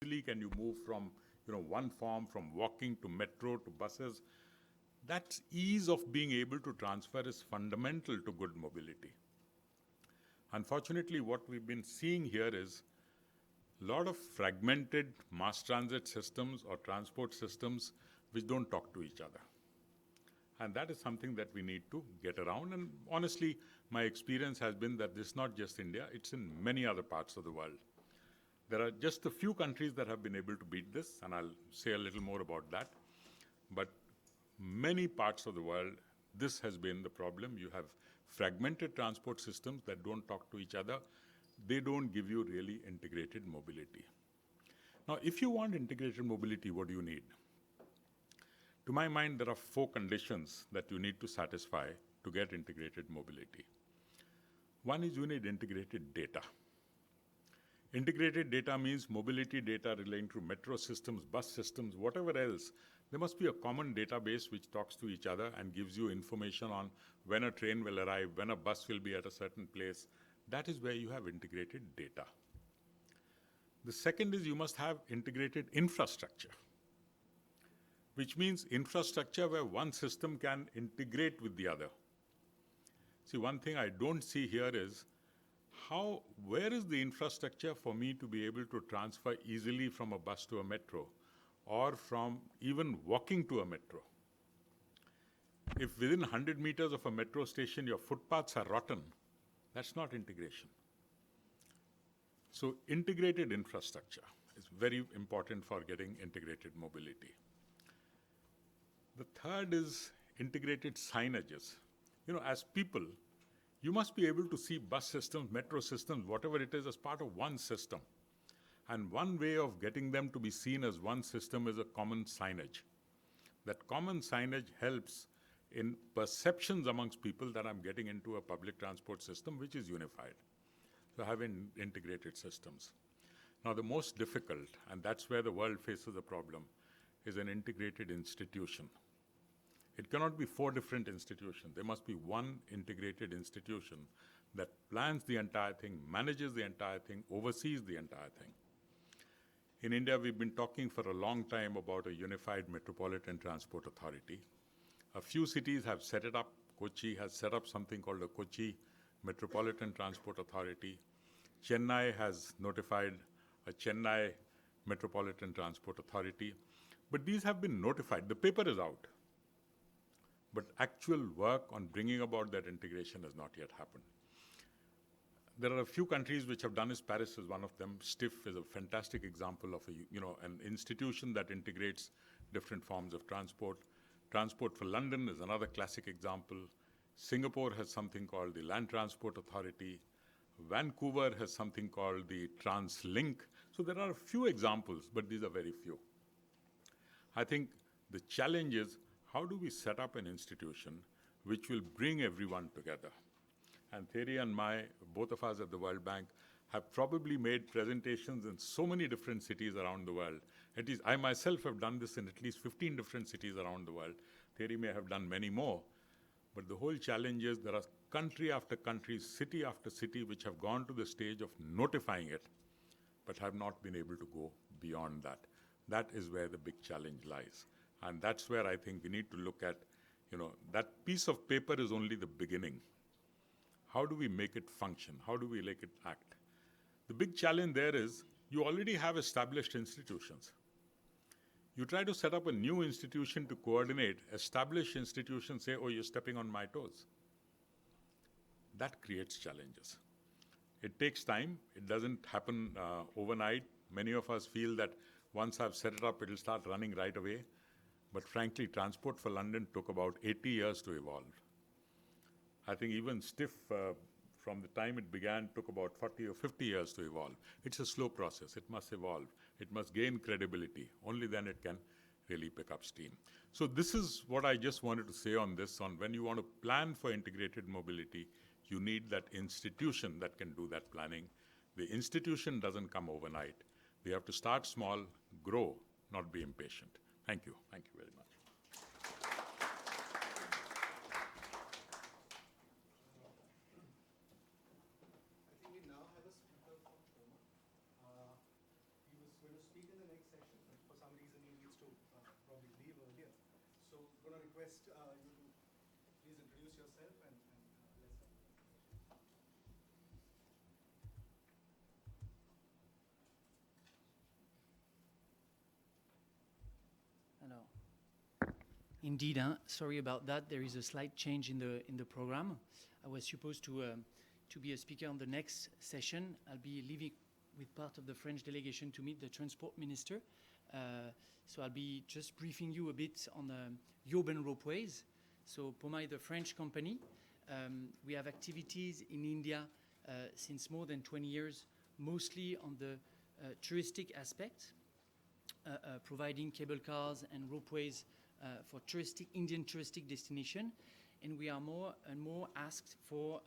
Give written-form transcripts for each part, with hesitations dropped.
easily can you move from, one form, from walking to metro to buses. That ease of being able to transfer is fundamental to good mobility. Unfortunately, what we've been seeing here is a lot of fragmented mass transit systems or transport systems which don't talk to each other. And that is something that we need to get around. And honestly, my experience has been that this is not just India, it's in many other parts of the world. There are just a few countries that have been able to beat this, and I'll say a little more about that. But many parts of the world, this has been the problem. You have fragmented transport systems that don't talk to each other. They don't give you really integrated mobility. Now, if you want integrated mobility, what do you need? To my mind, there are 4 conditions that you need to satisfy to get integrated mobility. One is you need integrated data. Integrated data means mobility data relating to metro systems, bus systems, whatever else. There must be a common database which talks to each other and gives you information on when a train will arrive, when a bus will be at a certain place. That is where you have integrated data. The second is you must have integrated infrastructure, which means infrastructure where one system can integrate with the other. See, one thing I don't see here is where is the infrastructure for me to be able to transfer easily from a bus to a metro or from even walking to a metro? If within 100 meters of a metro station your footpaths are rotten, that's not integration. So integrated infrastructure is very important for getting integrated mobility. The third is integrated signages. As people, you must be able to see bus systems, metro systems, whatever it is, as part of one system. And one way of getting them to be seen as one system is a common signage. That common signage helps in perceptions amongst people that I'm getting into a public transport system which is unified. So having integrated systems. Now the most difficult, and that's where the world faces a problem, is an integrated institution. It cannot be 4 different institutions. There must be one integrated institution that plans the entire thing, manages the entire thing, oversees the entire thing. In India, we've been talking for a long time about a unified metropolitan transport authority. A few cities have set it up. Kochi has set up something called a Kochi Metropolitan Transport Authority. Chennai has notified a Chennai Metropolitan Transport Authority. But these have been notified. The paper is out. But actual work on bringing about that integration has not yet happened. There are a few countries which have done this. Paris is one of them. STIF is a fantastic example of an institution that integrates different forms of transport. Transport for London is another classic example. Singapore has something called the Land Transport Authority. Vancouver has something called the TransLink. So there are a few examples, but these are very few. I think the challenge is, how do we set up an institution which will bring everyone together? And Thierry and both of us at the World Bank, have probably made presentations in so many different cities around the world. At least I myself have done this in at least 15 different cities around the world. Thierry may have done many more. But the whole challenge is there are country after country, city after city, which have gone to the stage of notifying it, but have not been able to go beyond that. That is where the big challenge lies. And that's where I think we need to look at, that piece of paper is only the beginning. How do we make it function? How do we make it act? The big challenge there is you already have established institutions. You try to set up a new institution to coordinate, established institutions say, oh, you're stepping on my toes. That creates challenges. It takes time. It doesn't happen overnight. Many of us feel that once I've set it up, it'll start running right away. But frankly, Transport for London took about 80 years to evolve. I think even STIF, from the time it began, took about 40 or 50 years to evolve. It's a slow process. It must evolve. It must gain credibility. Only then it can really pick up steam. So this is what I just wanted to say on this. On when you want to plan for integrated mobility, you need that institution that can do that planning. The institution doesn't come overnight. We have to start small, grow, not be impatient. Thank you. Thank you very much. I think we now have a speaker from Burma. He was going to speak in the So I'm going to request you to please introduce yourself and let's start. Alors, indeed, sorry about that. There is a slight change in the program. I was supposed to be a speaker on the next session. I'll be leaving with part of the French delegation to meet the transport minister. So I'll be just briefing you a bit on urban ropeways. So Pomai, the French company, we have activities in India since more than 20 years, mostly on the touristic aspect, providing cable cars and ropeways for Indian touristic destination. And we are more and more asked for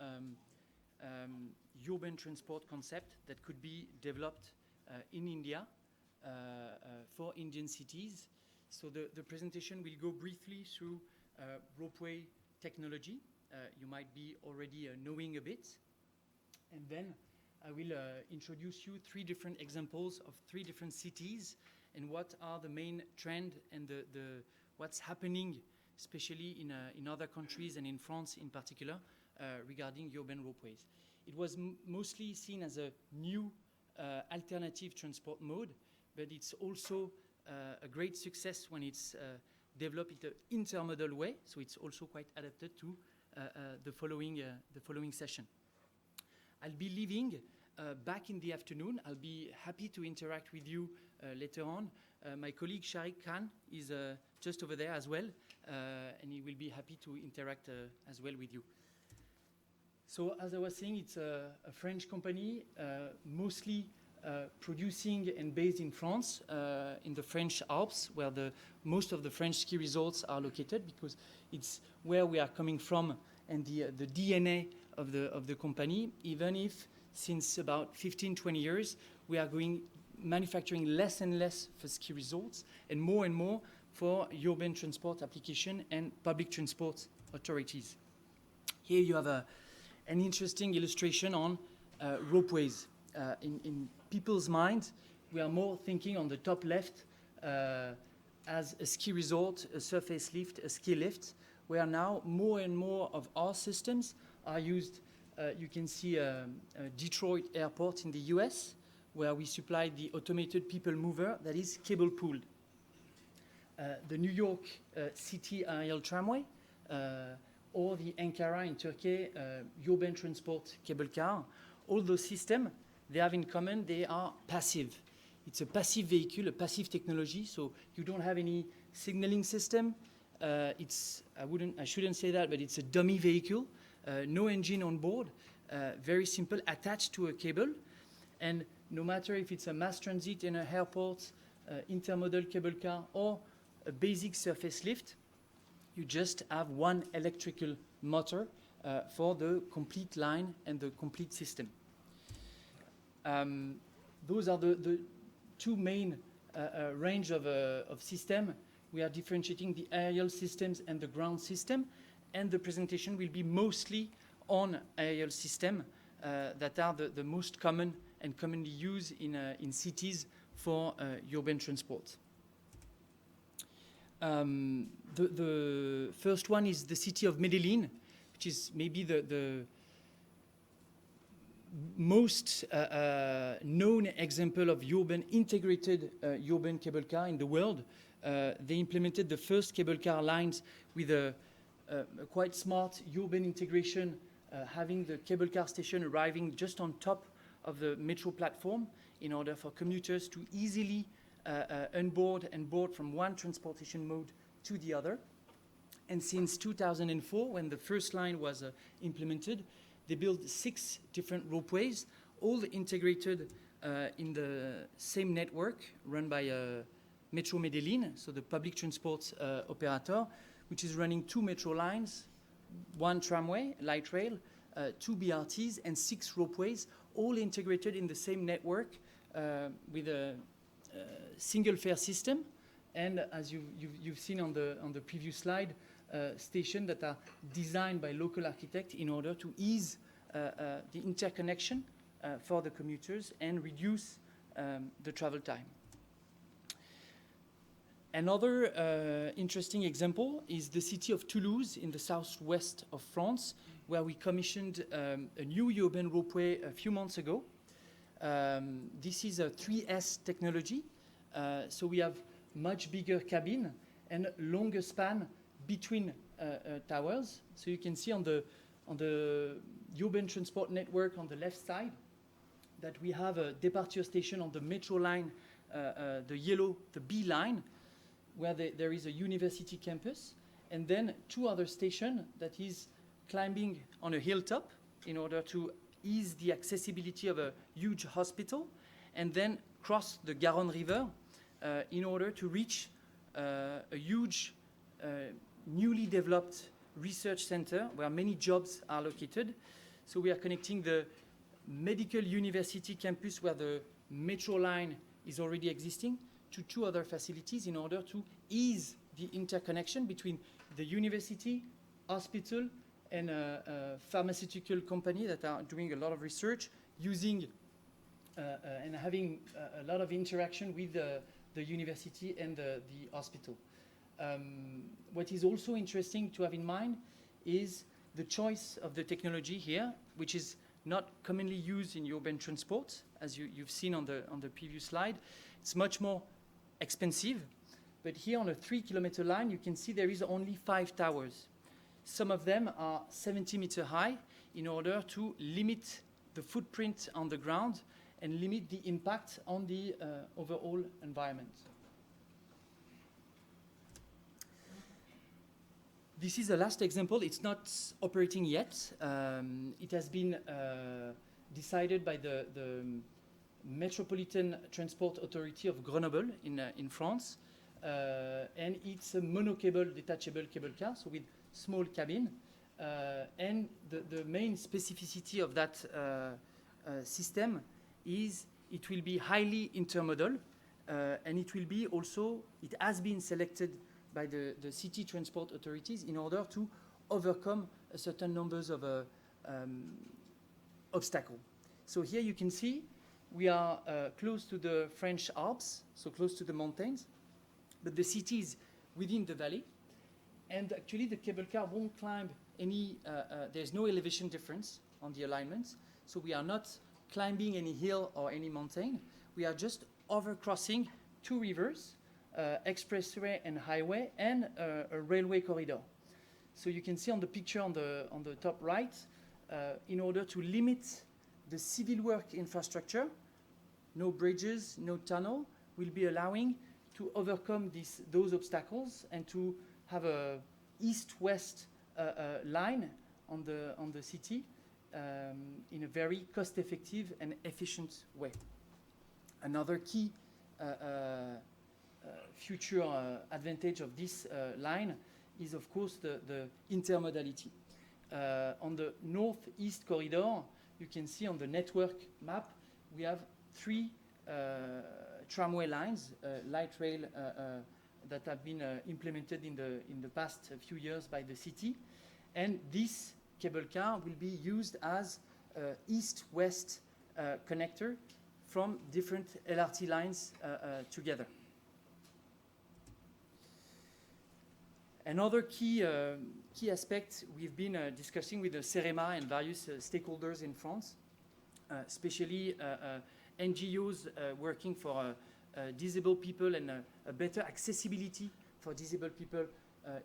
urban transport concept that could be developed in India for Indian cities. So the presentation will go briefly through ropeway technology. You might be already knowing a bit. And then I will introduce you 3 different examples of 3 different cities and what are the main trend and what's happening, especially in other countries and in France in particular, regarding urban ropeways. It was mostly seen as a new alternative transport mode, but it's also a great success when it's developed in an intermodal way, so it's also quite adapted to the following session. I'll be leaving back in the afternoon. I'll be happy to interact with you later on. My colleague Sharik Khan is just over there as well, and he will be happy to interact as well with you. So as I was saying, it's a French company, mostly producing and based in France, in the French Alps, where most of the French ski resorts are located, because it's where we are coming from and the DNA of the company, even if since about 15-20 years, we are manufacturing less and less for ski resorts and more for urban transport application and public transport authorities. Here you have an interesting illustration on ropeways. In people's minds, we are more thinking on the top left as a ski resort, a surface lift, a ski lift, where now more and more of our systems are used. You can see Detroit Airport in the US, where we supply the automated people mover that is cable pulled. The New York City aerial tramway, or the Ankara in Turkey urban transport cable car. All those systems, they have in common, they are passive. It's a passive vehicle, a passive technology, so you don't have any signaling system. I shouldn't say that, but it's a dummy vehicle, no engine on board, very simple, attached to a cable. And no matter if it's a mass transit in an airport, intermodal cable car, or a basic surface lift, you just have one electrical motor for the complete line and the complete system. Those are the 2 main range of system. We are differentiating the aerial systems and the ground system, and the presentation will be mostly on aerial system that are the most common and commonly used in cities for urban transport. The first one is the city of Medellin, which is maybe the most known example of integrated urban cable car in the world. They implemented the first cable car lines with a quite smart urban integration, having the cable car station arriving just on top of the metro platform in order for commuters to easily unboard and board from one transportation mode to the other. And since 2004, when the first line was implemented, they built 6 different ropeways, all integrated in the same network run by Metro Medellin, so the public transport operator, which is running 2 metro lines, 1 tramway, light rail, 2 BRTs, and 6 ropeways, all integrated in the same network with a single fare system. And as you've seen on the previous slide, stations that are designed by local architects in order to ease the interconnection for the commuters and reduce the travel time. Another interesting example is the city of Toulouse in the southwest of France, where we commissioned a new urban ropeway a few months ago. This is a 3S technology, so we have much bigger cabin and longer span between towers. So you can see on the urban transport network on the left side that we have a departure station on the metro line, the yellow, the B line, where there is a university campus, and then two other stations that is climbing on a hilltop in order to ease the accessibility of a huge hospital, and then cross the Garonne River in order to reach a huge newly developed research center where many jobs are located. So we are connecting the medical university campus where the metro line is already existing to two other facilities in order to ease the interconnection between the university, hospital, and a pharmaceutical company that are doing a lot of research using and having a lot of interaction with the university and the hospital. What is also interesting to have in mind is the choice of the technology here, which is not commonly used in urban transport, as you've seen on the previous slide. It's much more expensive, but here on a 3-kilometer line, you can see there is only 5 towers. Some of them are 70 meters high in order to limit the footprint on the ground and limit the impact on the overall environment. This is the last example. It's not operating yet. It has been decided by the Metropolitan Transport Authority of Grenoble in France. And it's a monocable detachable cable car, so with small cabin. And the main specificity of that system is it will be highly intermodal, and it will be also, it has been selected by the city transport authorities in order to overcome a certain numbers of obstacles. So here you can see we are close to the French Alps, so close to the mountains, but the city is within the valley. And actually the cable car won't climb any, there's no elevation difference on the alignments. So we are not climbing any hill or any mountain. We are just overcrossing 2 rivers, expressway and highway, and a railway corridor. So you can see on the picture on the top right, in order to limit the civil work infrastructure, no bridges, no tunnel, will be allowing to overcome those obstacles and to have a east-west line on the city in a very cost-effective and efficient way. Another key future advantage of this line is, of course, the intermodality. On the northeast corridor, you can see on the network map, we have 3 tramway lines, light rail that have been implemented in the past few years by the city. And this cable car will be used as east-west connector from different LRT lines together. Another key aspect we've been discussing with the CEREMA and various stakeholders in France, especially NGOs working for disabled people and a better accessibility for disabled people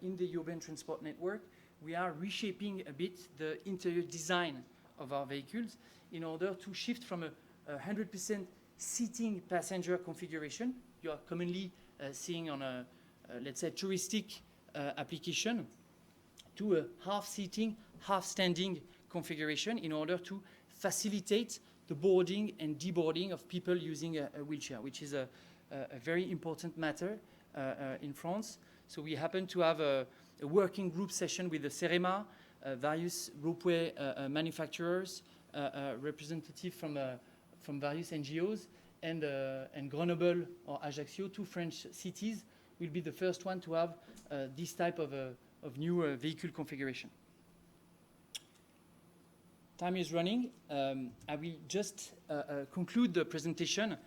in the urban transport network. We are reshaping a bit the interior design of our vehicles in order to shift from a 100% seating passenger configuration you are commonly seeing on a, let's say, touristic application, to a half-seating, half-standing configuration in order to facilitate the boarding and deboarding of people using a wheelchair, which is a very important matter in France. So we happen to have a working group session with the CEREMA, various ropeway manufacturers, representatives from various NGOs, and Grenoble or Ajaccio, 2 French cities, will be the first one to have this type of new vehicle configuration. Time is running. I will just conclude the presentation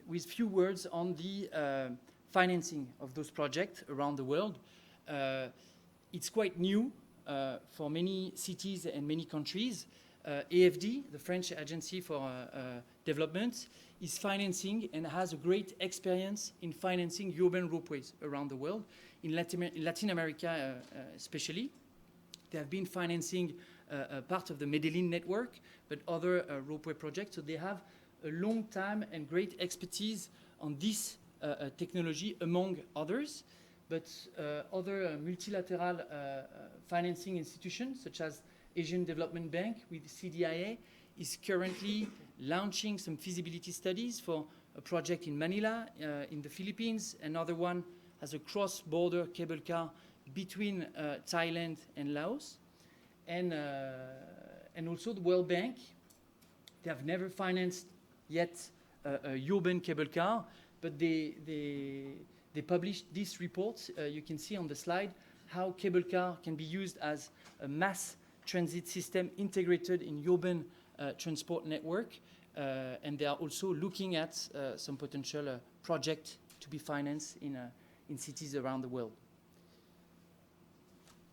with few words on the financing of those projects around the world. It's quite new for many cities and many countries. AFD, the French Agency for Development, is financing and has a great experience in financing urban ropeways around the world, in Latin America especially. They have been financing part of the Medellin network, but other ropeway projects. So they have a long time and great expertise on this technology, among others. But other multilateral financing institutions, such as Asian Development Bank with CDIA, is currently launching some feasibility studies for a project in Manila, in the Philippines. Another one has a cross-border cable car between Thailand and Laos. And also the World Bank, they have never financed yet a urban cable car, but they published this report. You can see on the slide how cable car can be used as a mass transit system integrated in urban transport network. And they are also looking at some potential project to be financed in cities around the world.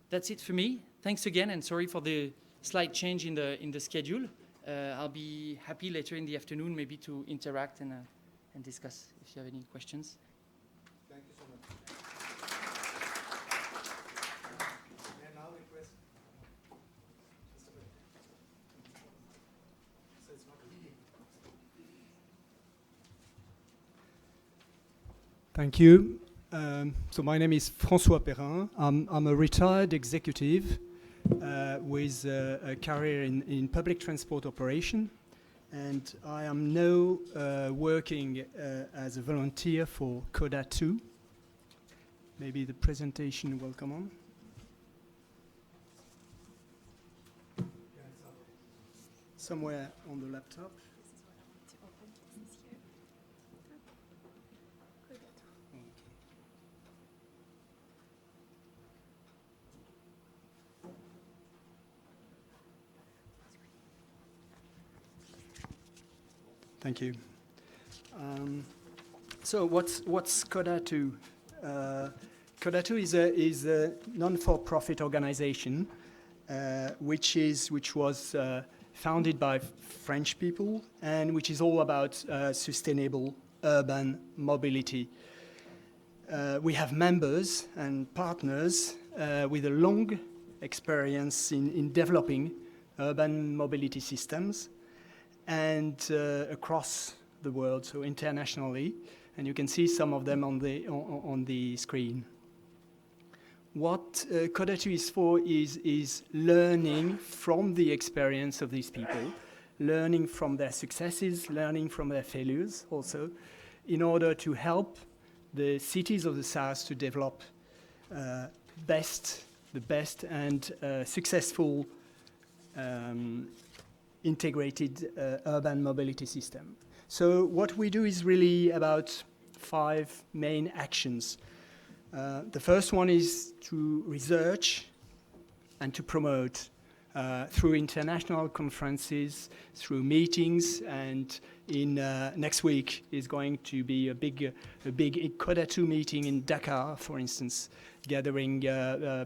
That's it for me. Thanks again, and sorry for the slight change in the schedule. I'll be happy later in the afternoon maybe to interact and discuss if you have any questions. Thank you so much. May I now request just a bit. So it's not really. Thank you. So my name is François Perrin. I'm a retired executive with a career in public transport operation, and I am now working as a volunteer for CODA 2. Maybe the presentation will come on. Somewhere on the laptop. This is what I want to open. This is here. Thank you. So what's CODA 2? CODA 2 is a non-for-profit organization which was founded by French people and which is all about sustainable urban mobility. We have members and partners with a long experience in developing urban mobility systems and across the world, so internationally, and you can see some of them on the screen. What CODA 2 is for is learning from the experience of these people, learning from their successes, learning from their failures also, in order to help the cities of the South to develop the best and successful integrated urban mobility system. So what we do is really about 5 main actions. The first one is to research and to promote through international conferences, through meetings, and in next week is going to be a big CODA 2 meeting in Dakar, for instance, gathering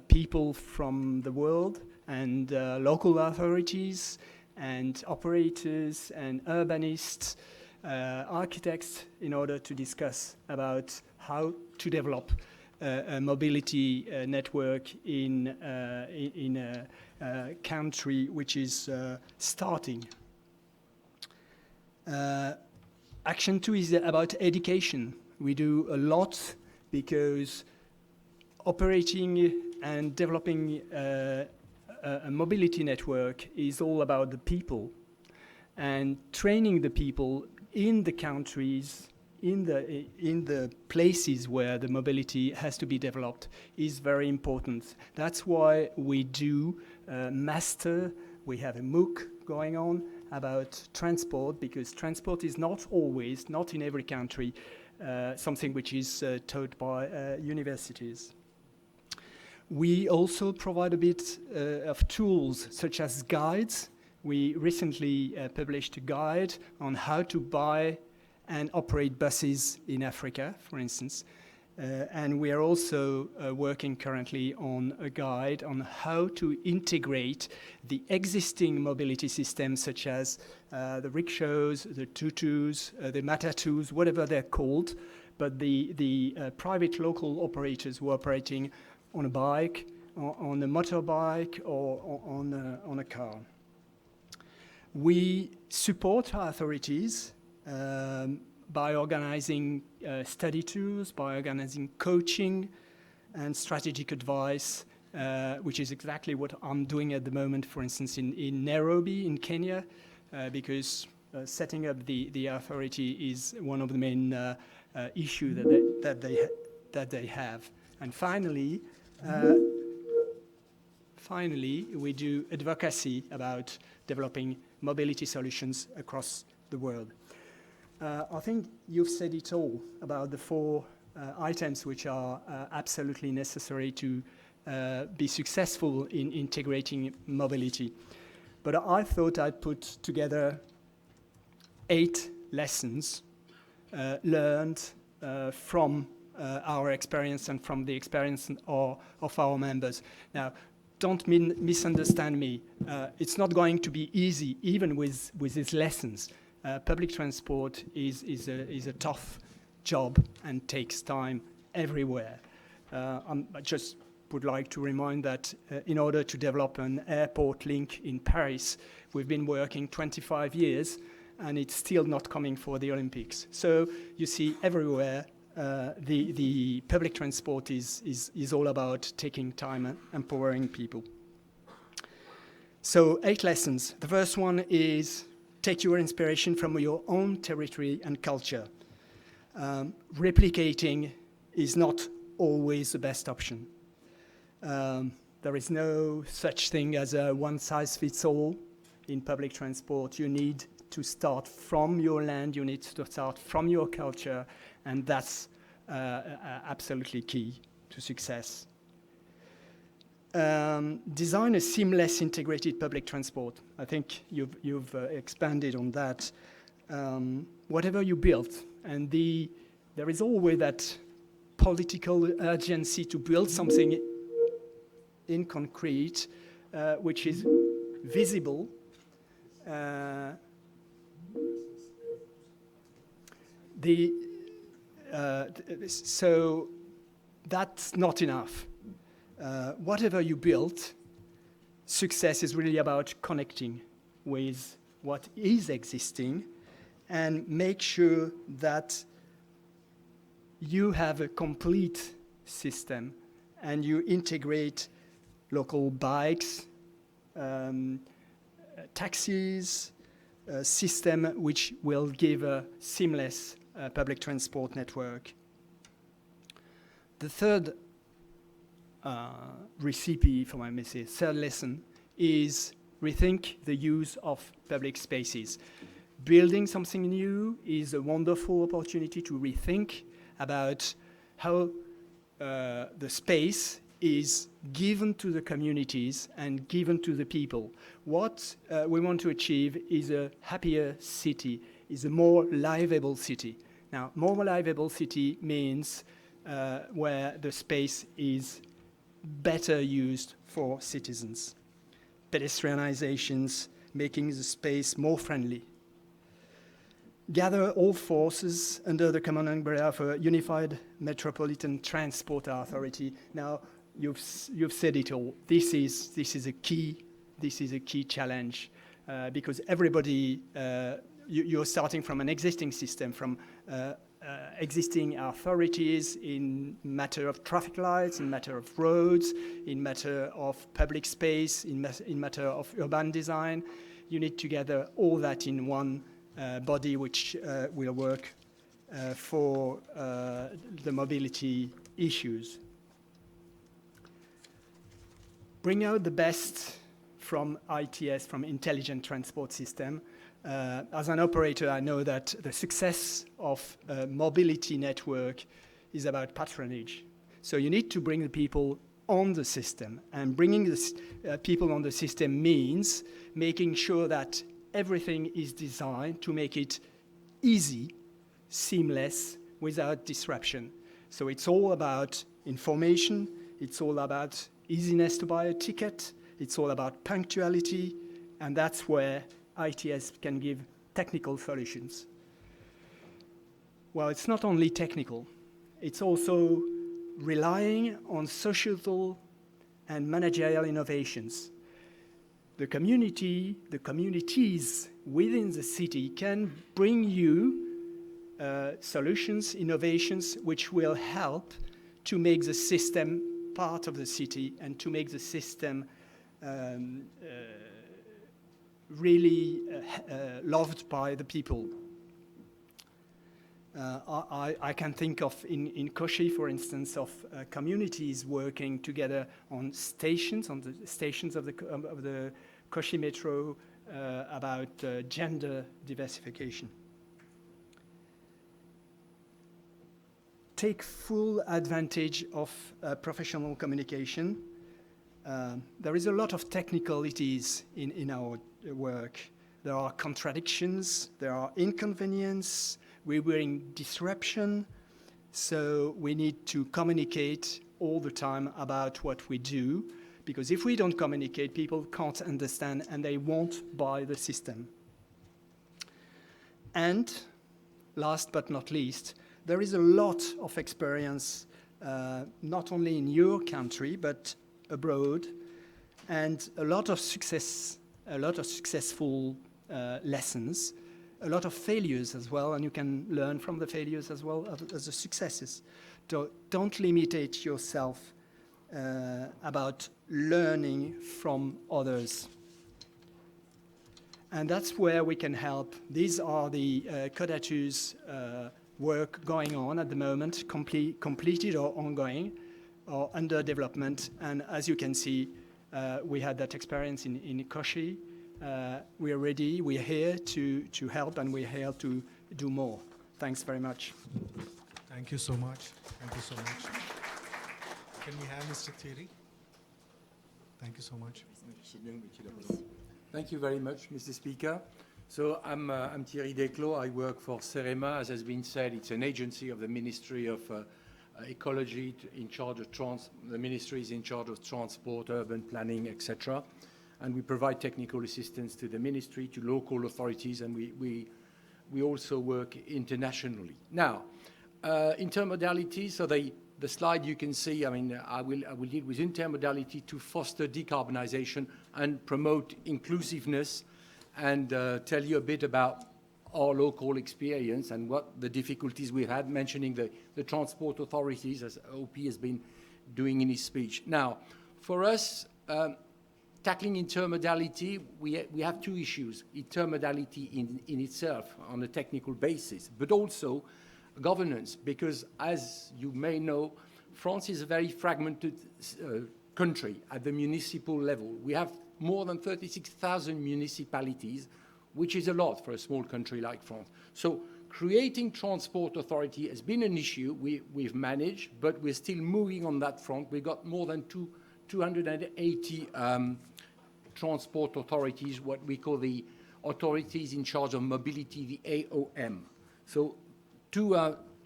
people from the world and local authorities and operators and urbanists, architects, in order to discuss about how to develop a mobility network in a country which is starting. Action 2 is about education. We do a lot because operating and developing a mobility network is all about the people, and training the people in the countries, in the places where the mobility has to be developed is very important. That's why we do master. We have a MOOC going on about transport, because transport is not always, not in every country, something which is taught by universities. We also provide a bit of tools such as guides. We recently published a guide on how to buy and operate buses in Africa, for instance. And we are also working currently on a guide on how to integrate the existing mobility systems, such as the rickshaws, the tutus, the matatus, whatever they're called, but the private local operators who are operating on a bike, on a motorbike, or on a car. We support our authorities by organizing study tours, by organizing coaching and strategic advice, which is exactly what I'm doing at the moment, for instance, in Nairobi, in Kenya, because setting up the authority is one of the main issues that they have. And finally, we do advocacy about developing mobility solutions across the world. I think you've said it all about the 4 items which are absolutely necessary to be successful in integrating mobility. But I thought I'd put together 8 lessons learned from our experience and from the experience of our members. Now, don't misunderstand me. It's not going to be easy, even with these lessons. Public transport is a tough job and takes time everywhere. I just would like to remind that in order to develop an airport link in Paris, we've been working 25 years, and it's still not coming for the Olympics. So you see everywhere, the public transport is all about taking time and empowering people. So 8 lessons. The first one is take your inspiration from your own territory and culture. Replicating is not always the best option. There is no such thing as a one-size-fits-all in public transport. You need to start from your land, you need to start from your culture, and that's absolutely key to success. Design a seamless integrated public transport. I think you've expanded on that. Whatever you build, and there is always that political urgency to build something in concrete, which is visible. So that's not enough. Whatever you build, success is really about connecting with what is existing and make sure that you have a complete system and you integrate local bikes, taxis, a system which will give a seamless public transport network. The third recipe for my message, third lesson, is rethink the use of public spaces. Building something new is a wonderful opportunity to rethink about how the space is given to the communities and given to the people. What we want to achieve is a happier city, is a more livable city. Now, more livable city means where the space is better used for citizens. Pedestrianizations, making the space more friendly. Gather all forces under the common umbrella of a unified metropolitan transport authority. Now, you've said it all. This is a key challenge because everybody you're starting from an existing system, from existing authorities in matter of traffic lights, in matter of roads, in matter of public space, in matter of urban design. You need to gather all that in one body which will work for the mobility issues. Bring out the best from ITS, from Intelligent Transport System. As an operator, I know that the success of a mobility network is about patronage. So you need to bring the people on the system. And bringing the people on the system means making sure that everything is designed to make it easy, seamless, without disruption. So it's all about information, it's all about easiness to buy a ticket, it's all about punctuality, and that's where ITS can give technical solutions. Well, it's not only technical, it's also relying on societal and managerial innovations. The communities within the city can bring you solutions, innovations, which will help to make the system part of the city and to make the system really loved by the people. I can think of in Kochi, for instance, of communities working together on the stations of the Kochi metro about gender diversification. Take full advantage of professional communication. There is a lot of technicalities in our work. There are contradictions, there are inconveniences, we bring disruption, so we need to communicate all the time about what we do, because if we don't communicate, people can't understand and they won't buy the system. And last but not least, there is a lot of experience, not only in your country, but abroad, and a lot of successful lessons, a lot of failures as well, and you can learn from the failures as well as the successes. So don't limitate yourself about learning from others. And that's where we can help. These are the Codatu's work going on at the moment, completed or ongoing, or under development. And as you can see, we had that experience in Kochi. We are ready, we are here to help, and we are here to do more. Thanks very much. Thank you so much. Thank you so much. Can we have Mr. Thierry? Thank you so much. Thank you very much, Mr. Speaker. So I'm Thierry Desclos. I work for CEREMA. As has been said, it's an agency of the Ministry of Ecology in charge of the ministry is in charge of transport, urban planning, etc. And we provide technical assistance to the ministry, to local authorities, and we also work internationally. Now, intermodality, so the slide you can see, I mean, I will deal with intermodality to foster decarbonization and promote inclusiveness, and tell you a bit about our local experience and what the difficulties we've had, mentioning the transport authorities, as OP has been doing in his speech. Now, for us, tackling intermodality, we have two issues. Intermodality in itself on a technical basis, but also governance, because as you may know, France is a very fragmented country at the municipal level. We have more than 36,000 municipalities, which is a lot for a small country like France. So creating transport authority has been an issue we've managed, but we're still moving on that front. We've got more than 280 transport authorities, what we call the authorities in charge of mobility, the AOM. So two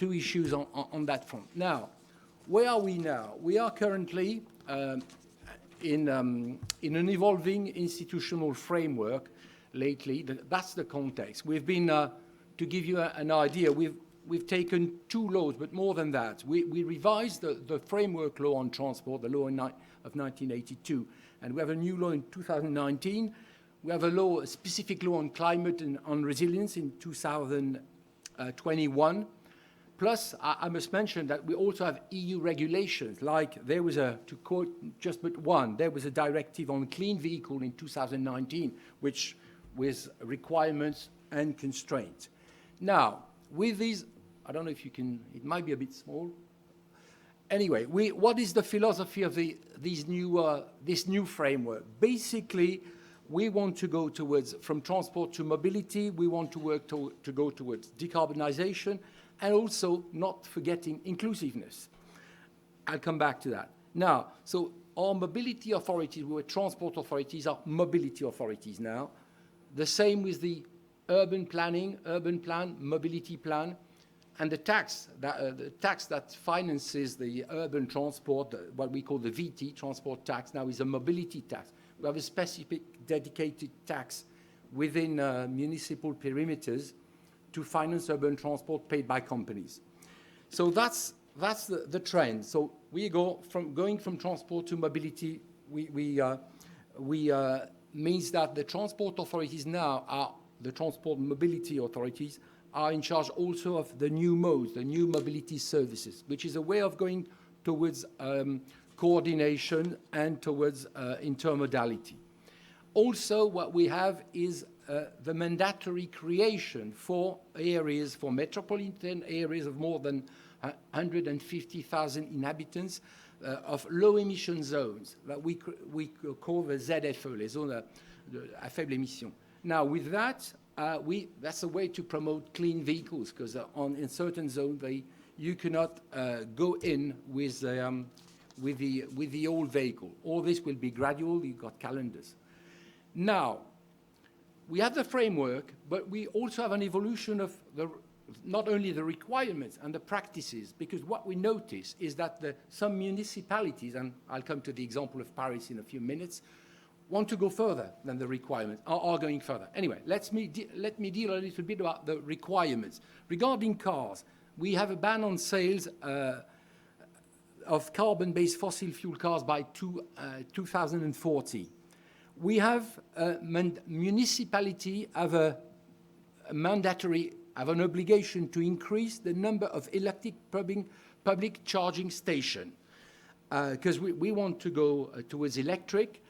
issues on that front. Now, where are we now? We are currently in an evolving institutional framework lately. That's the context. We've been, to give you an idea, we've taken two laws, but more than that. We revised the framework law on transport, the law of 1982, and we have a new law in 2019. We have a specific law on climate and on resilience in 2021. Plus, I must mention that we also have EU regulations, like there was to quote just but one, there was a directive on clean vehicle in 2019, which with requirements and constraints. Now, with these, I don't know if you can, it might be a bit small. Anyway, what is the philosophy of this new framework? Basically, we want to go towards, from transport to mobility, we want to work to go towards decarbonization, and also not forgetting inclusiveness. I'll come back to that. Now, so our mobility authorities, we were transport authorities, are mobility authorities now. The same with the urban plan, mobility plan, the tax that finances the urban transport, what we call the VT, transport tax, now is a mobility tax. We have a specific dedicated tax within municipal perimeters to finance urban transport paid by companies. So that's the trend. So we going from transport to mobility. Means that the transport authorities now are the transport mobility authorities are in charge also of the new modes, the new mobility services, which is a way of going towards coordination and towards intermodality. Also, what we have is the mandatory creation for areas, for metropolitan areas of more than 150,000 inhabitants, of low-emission zones that we call the ZFE, les zones à faible émission. Now, with that, that's a way to promote clean vehicles, because in certain zones, you cannot go in with the old vehicle. All this will be gradual. You've got calendars. Now, we have the framework, but we also have an evolution of not only the requirements and the practices, because what we notice is that some municipalities, and I'll come to the example of Paris in a few minutes, want to go further than the requirements, are going further. Anyway, let me deal a little bit about the requirements. Regarding cars, we have a ban on sales of carbon-based fossil fuel cars by 2040. We have municipality have an obligation to increase the number of electric public charging stations, because we want to go towards electric.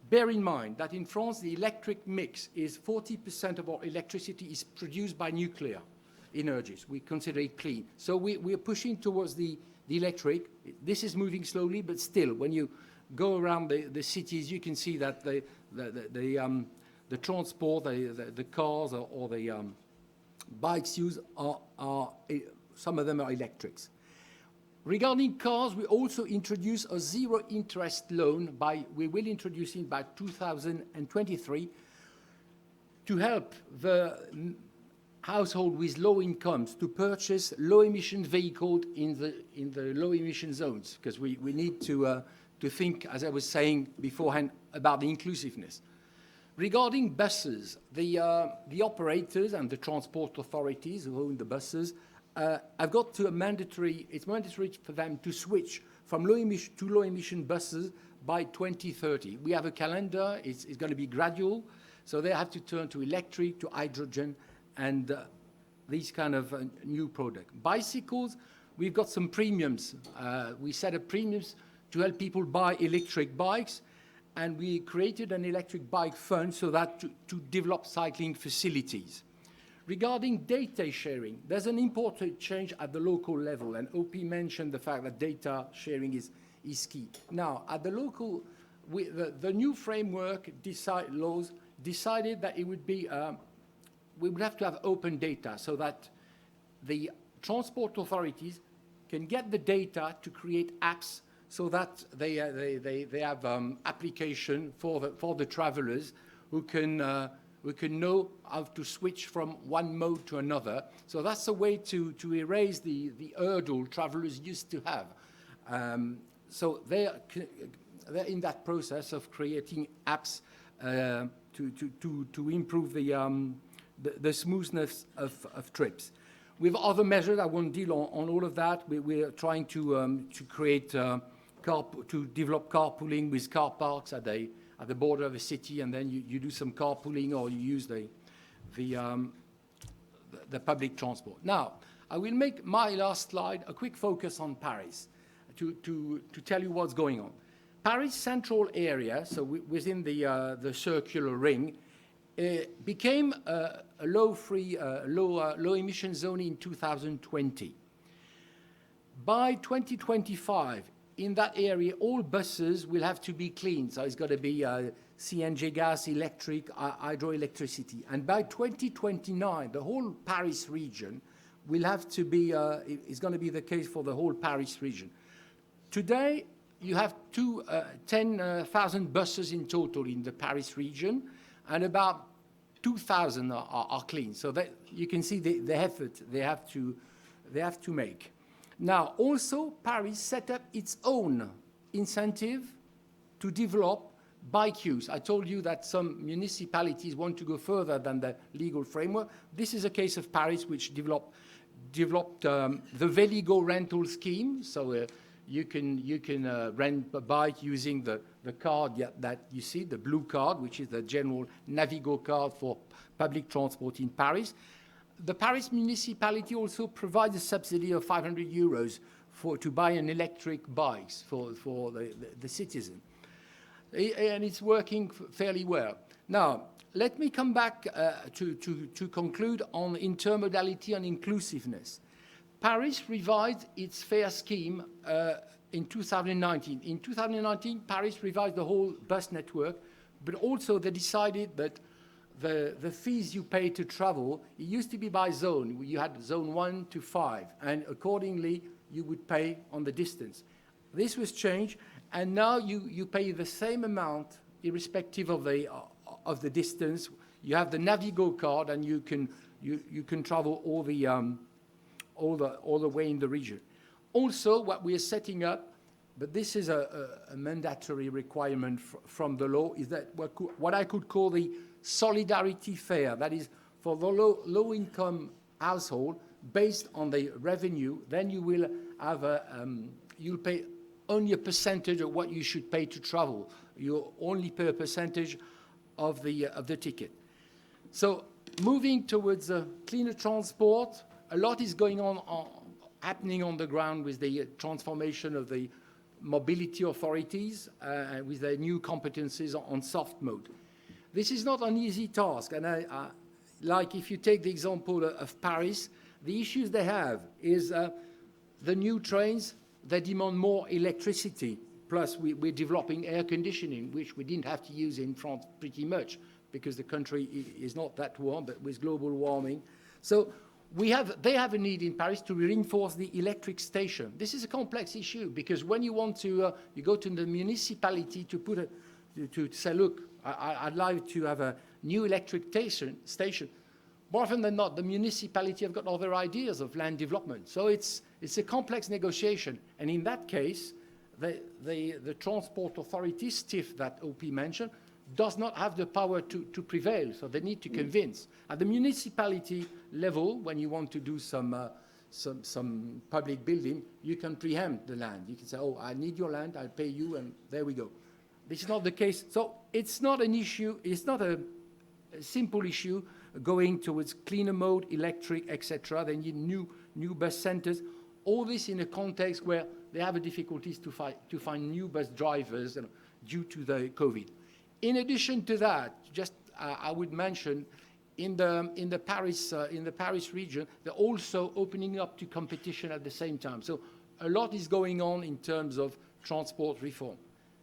Bear in mind that in France, the electric mix is 40% of our electricity is produced by nuclear energies. We consider it clean. So we are pushing towards the electric. This is moving slowly, but still, when you go around the cities, you can see that the transport, the cars or the bikes used are some of them are electrics. Regarding cars, we also introduce a zero-interest loan. We will introduce it by 2023 to help the household with low incomes to purchase low-emission vehicles in the low-emission zones, because we need to think, as I was saying beforehand, about the inclusiveness. Regarding buses, the operators and the transport authorities who own the buses have got to it's mandatory for them to switch from low-emission to low-emission buses by 2030. We have a calendar. It's going to be gradual. So they have to turn to electric, to hydrogen, and these kind of new products. Bicycles, we've got some premiums. We set up premiums to help people buy electric bikes, and we created an electric bike fund so that to develop cycling facilities. Regarding data sharing, there's an important change at the local level, and OP mentioned the fact that data sharing is key. Now, at the local, the new framework laws decided that it would be, we would have to have open data so that the transport authorities can get the data to create apps so that they have application for the travelers who can know how to switch from one mode to another. So that's a way to erase the hurdle travelers used to have. So they're in that process of creating apps to improve the smoothness of trips. With other measures, I won't deal on all of that. We're trying to create to develop carpooling with car parks at the border of a city, and then you do some carpooling or you use the public transport. Now, I will make my last slide a quick focus on Paris to tell you what's going on. Paris central area, so within the circular ring, became a low emission zone in 2020. By 2025, in that area, all buses will have to be clean. So it's got to be CNG gas, electric, hydroelectricity. And by 2029, the whole Paris region will have to be, it's going to be the case for the whole Paris region. Today, you have 10,000 buses in total in the Paris region, and about 2,000 are clean. So that you can see the effort they have to they have to make. Now, also, Paris set up its own incentive to develop bike use. I told you that some municipalities want to go further than the legal framework. This is a case of Paris, which developed the Veligo rental scheme. So you can rent a bike using the card that you see, the blue card, which is the general Navigo card for public transport in Paris. The Paris municipality also provides a subsidy of 500 euros to buy an electric bike for the citizen. And it's working fairly well. Now, let me come back to conclude on intermodality and inclusiveness. Paris revised its fare scheme in 2019. In 2019, Paris revised the whole bus network, but also they decided that the fees you pay to travel, it used to be by zone. You had zone 1 to 5, and accordingly, you would pay on the distance. This was changed, and now you pay the same amount irrespective of the distance. You have the Navigo card, and you can travel all the way in the region. Also, what we are setting up, but this is a mandatory requirement from the law, is that what I could call the solidarity fare. That is for the low-income household, based on the revenue. Then you will have you'll pay only a percentage of what you should pay to travel. You only pay a percentage of the ticket. So moving towards cleaner transport, a lot is going happening on the ground with the transformation of the mobility authorities with their new competencies on soft mode. This is not an easy task, and like if you take the example of Paris, the issues they have is the new trains, they demand more electricity. Plus, we're developing air conditioning, which we didn't have to use in France pretty much because the country is not that warm, but with global warming. So they have a need in Paris to reinforce the electric station. This is a complex issue because when you want to, you go to the municipality to say, look, I'd like to have a new electric station. More often than not, the municipality have got other ideas of land development. So it's a complex negotiation. And in that case, the transport authority, STIF, that OP mentioned, does not have the power to prevail. So they need to convince. At the municipality level, when you want to do some public building, you can preempt the land. You can say, oh, I need your land, I'll pay you, and there we go. This is not the case. So it's not an issue, it's not a simple issue going towards cleaner mode, electric, etc. They need new bus centers. All this in a context where they have difficulties to find new bus drivers due to the COVID. In addition to that, just I would mention in the Paris region, they're also opening up to competition at the same time. So a lot is going on in terms of transport reform.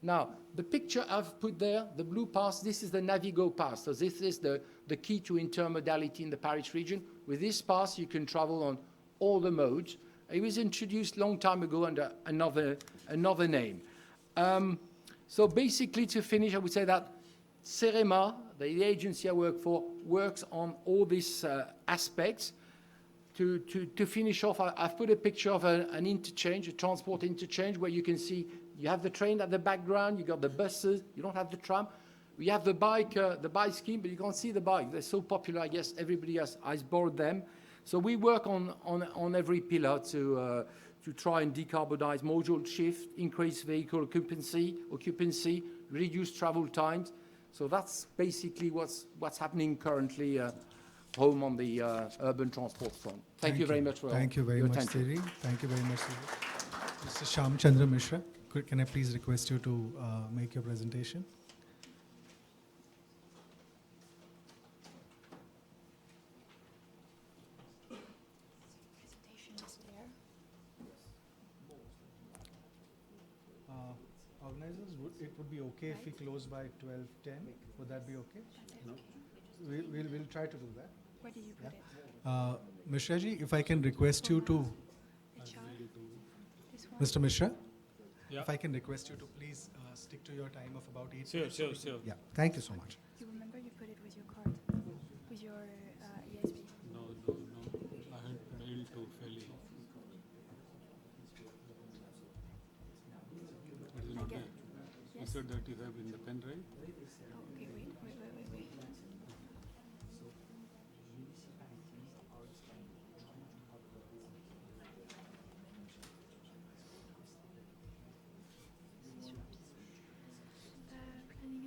Now, the picture I've put there, the blue pass, this is the Navigo Pass. So this is the key to intermodality in the Paris region. With this pass, you can travel on all the modes. It was introduced a long time ago under another name. So basically, to finish, I would say that CEREMA, the agency I work for, works on all these aspects. To finish off, I've put a picture of an interchange, a transport interchange, where you can see you have the train at the background, you got the buses, you don't have the tram. We have the bike scheme, but you can't see the bike. They're so popular, I guess everybody has borrowed them. So we work on every pillar to try and decarbonize modal shift, increase vehicle occupancy, reduce travel times. So that's basically what's happening currently home on the urban transport front. Thank you very much for your attention. Thank you very much, Thierry. Thank you very much, Thierry. Mr. Shyam Chandra Mishra, can I please request you to make your presentation? Presentation is there. Organizers, it would be okay if we close by 12:10. Would that be okay? No. We'll try to do that. Where did you put it? Mishra ji, if I can request you to, HR? This one? Mr. Mishra, Yeah. if I can request you to please stick to your time of about 8 Sure, minutes. sure, sure. Yeah, thank you so much. You remember you put it with your card, with your ESB. No, I had mailed to Feli. password that you have in the pen drive. Oh, okay, wait. Planning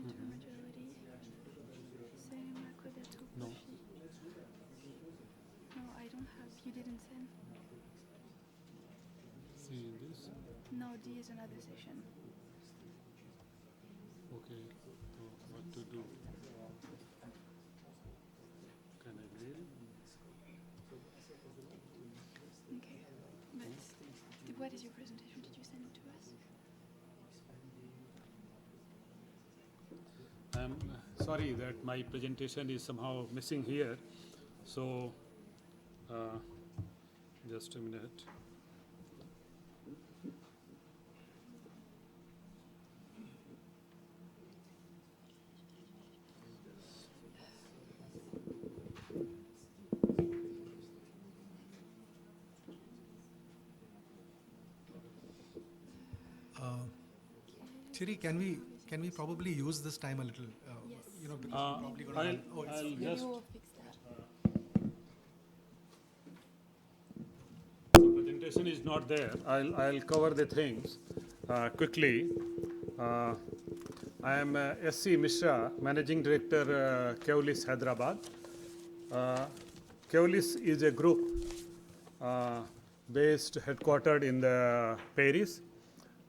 intermodality. Cinema Coda No. No, I don't have. You didn't send. See this. No, D is another session. Okay. So what to do? Can I mail? Okay. But what is your presentation? Did you send it to us? I'm sorry that my presentation is somehow missing here. So, just a minute. Thierry, can we probably use this time a little? Yes. You know, because we're probably going to I'll, run. Oh, it's I'll Maybe just we'll fix that. the presentation is not there. I'll cover the things quickly. I am SC Mishra, Managing Director, Keolis, Hyderabad. Keolis is a group based headquartered in the Paris,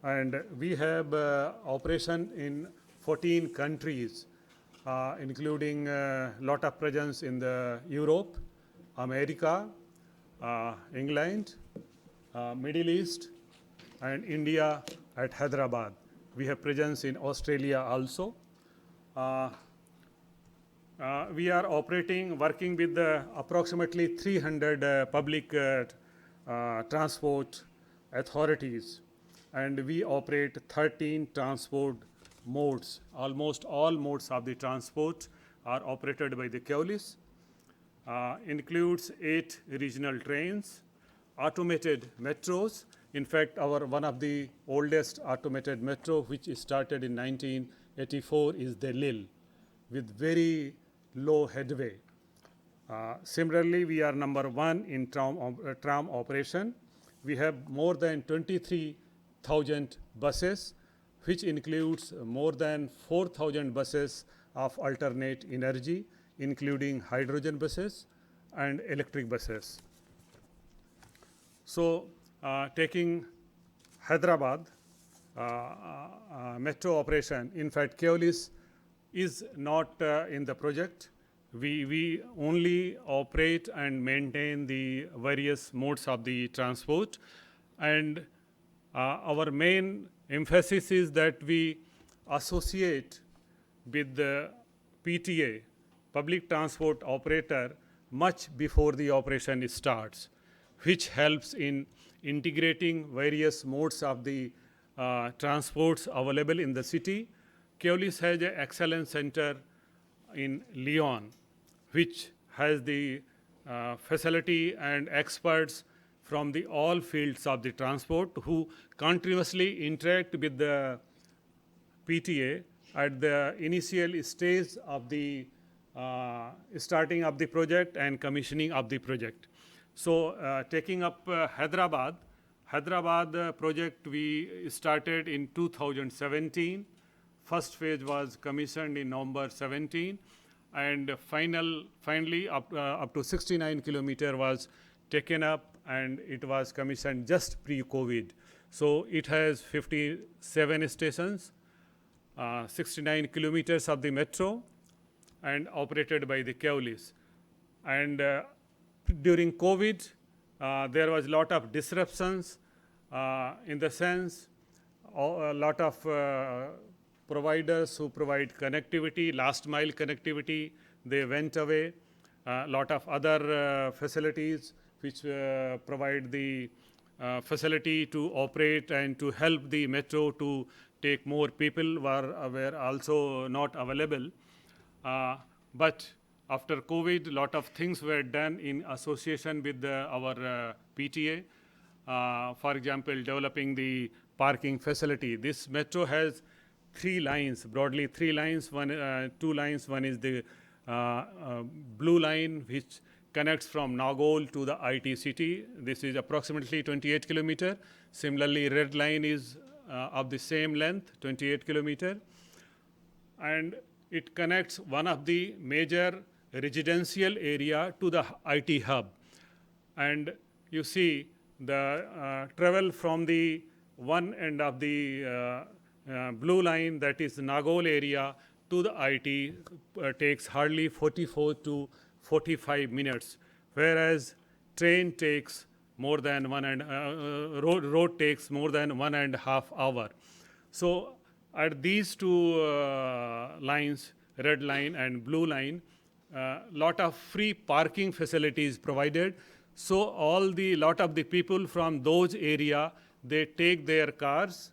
and we have operation in 14 countries, including lot of presence in the Europe, America, England, Middle East, and India at Hyderabad. We have presence in Australia also. We are working with approximately 300 public transport authorities, and we operate 13 transport modes. Almost all modes of the transport are operated by the Keolis. Includes 8 regional trains, automated metros. In fact, one of the oldest automated metro, which started in 1984, is the Lille, with very low headway. Similarly, we are number 1 in tram operation. We have more than 23,000 buses, which includes more than 4,000 buses of alternate energy, including hydrogen buses and electric buses. So, taking Hyderabad metro operation, in fact, Keolis is not in the project. We only operate and maintain the various modes of the transport, and our main emphasis is that we associate with the PTA, public transport operator, much before the operation starts, which helps in integrating various modes of the transports available in the city. Keolis has an excellence center in Lyon, which has the facility and experts from all fields of the transport who continuously interact with the PTA at the initial stage of the starting of the project and commissioning of the project. So, taking up Hyderabad project we started in 2017. First phase was commissioned in November 17, and finally up to 69 kilometer was taken up, and it was commissioned just pre-COVID. So it has 57 stations, 69 kilometers of the metro, and operated by the Keolis. And during COVID, there was a lot of disruptions in the sense a lot of providers who provide connectivity, last mile connectivity, they went away. A lot of other facilities which provide the facility to operate and to help the metro to take more people were also not available. But after COVID, a lot of things were done in association with our PTA. For example, developing the parking facility. This metro has three lines, broadly three lines, two lines. One is the blue line, which connects from Nagol to the IT city. This is approximately 28 kilometer. Similarly, red line is of the same length, 28 kilometer. And it connects one of the major residential area to the IT hub. And you see the travel from the one end of the blue line, that is Nagol area, to the IT takes hardly 44 to 45 minutes, whereas train takes more than road takes more than 1.5 hours. So at these two lines, red line and blue line, lot of free parking facilities provided. So lot of the people from those area, they take their cars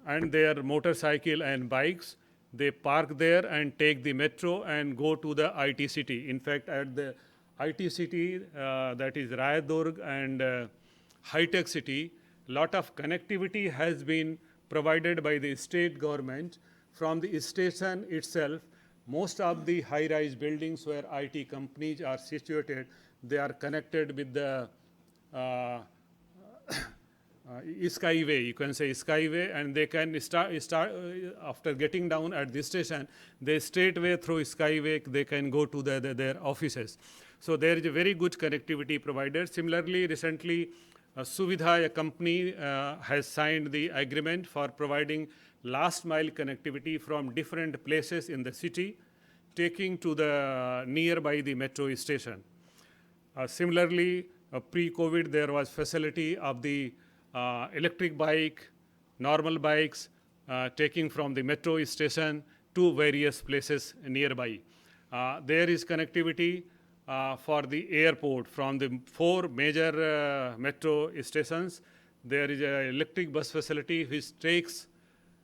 and their motorcycle and bikes, they park there and take the metro and go to the IT city. In fact, at the IT city, that is Rayadurg and high-tech city, lot of connectivity has been provided by the state government. From the station itself, most of the high-rise buildings where IT companies are situated, they are connected with the skyway, you can say skyway, and they can start after getting down at this station, they straightway through skyway, they can go to their offices. So there is a very good connectivity provided. Similarly, recently, Suvidha, a company, has signed the agreement for providing last mile connectivity from different places in the city, taking to the nearby the metro station. Similarly, pre-COVID, there was facility of the electric bike, normal bikes, taking from the metro station to various places nearby. There is connectivity for the airport from the 4 major metro stations. There is an electric bus facility which takes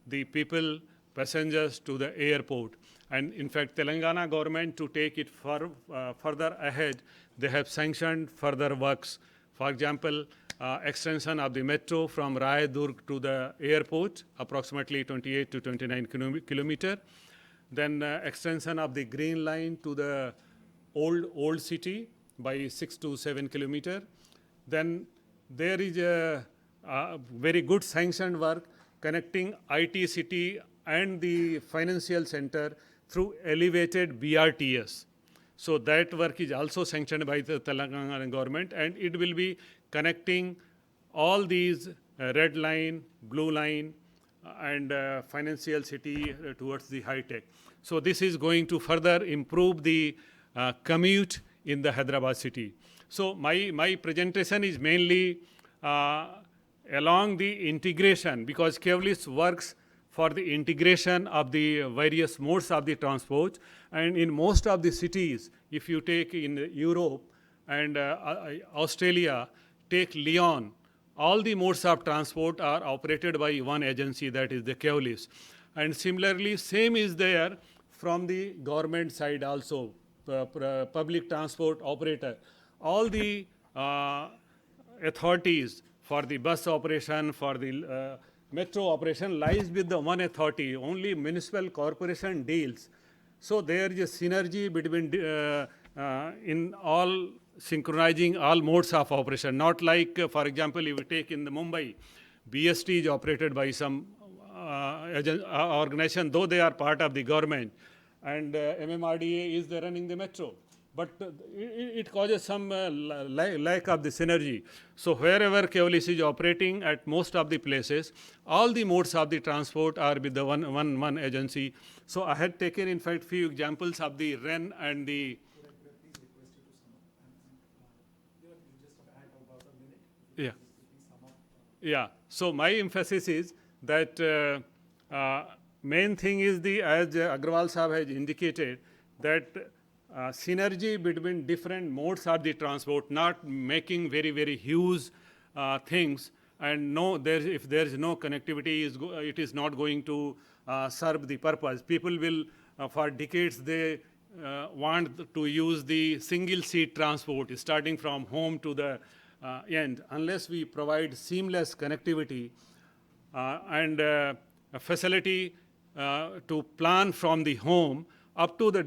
the people, passengers to the airport. And in fact, Telangana government, to take it further ahead, they have sanctioned further works. For example, extension of the metro from Rayadurg to the airport, approximately 28 to 29 kilometer. Then extension of the green line to the old city by 6 to 7 kilometer. Then there is a very good sanctioned work connecting IT city and the financial center through elevated BRTS. So that work is also sanctioned by the Telangana government, and it will be connecting all these red line, blue line, and financial city towards the high tech. So this is going to further improve the commute in the Hyderabad city. So my presentation is mainly along the integration, because keolis works for the integration of the various modes of the transport. And in most of the cities, if you take in Europe and Australia, take Lyon, all the modes of transport are operated by one agency, that is the keolis. And similarly, same is there from the government side also, public transport operator. All the authorities for the bus operation, for the metro operation lies with the one authority. Only municipal corporation deals. So there is a synergy between in all synchronizing all modes of operation. Not like, for example, if you take in the Mumbai, BST is operated by some organization, though they are part of the government, and MMRDA is running the metro. But it causes some lack of the synergy. So wherever keolis is operating at most of the places, all the modes of the transport are with the one agency. So I had taken, in fact, few examples of the REN and the. Yeah. Yeah. So my emphasis is that main thing is as Agrawal Sahab has indicated, that synergy between different modes of the transport, not making very, very huge things, and if there is no connectivity, it is not going to serve the purpose. People will, for decades, they want to use the single seat transport, starting from home to the end. Unless we provide seamless connectivity and a facility to plan from the home up to the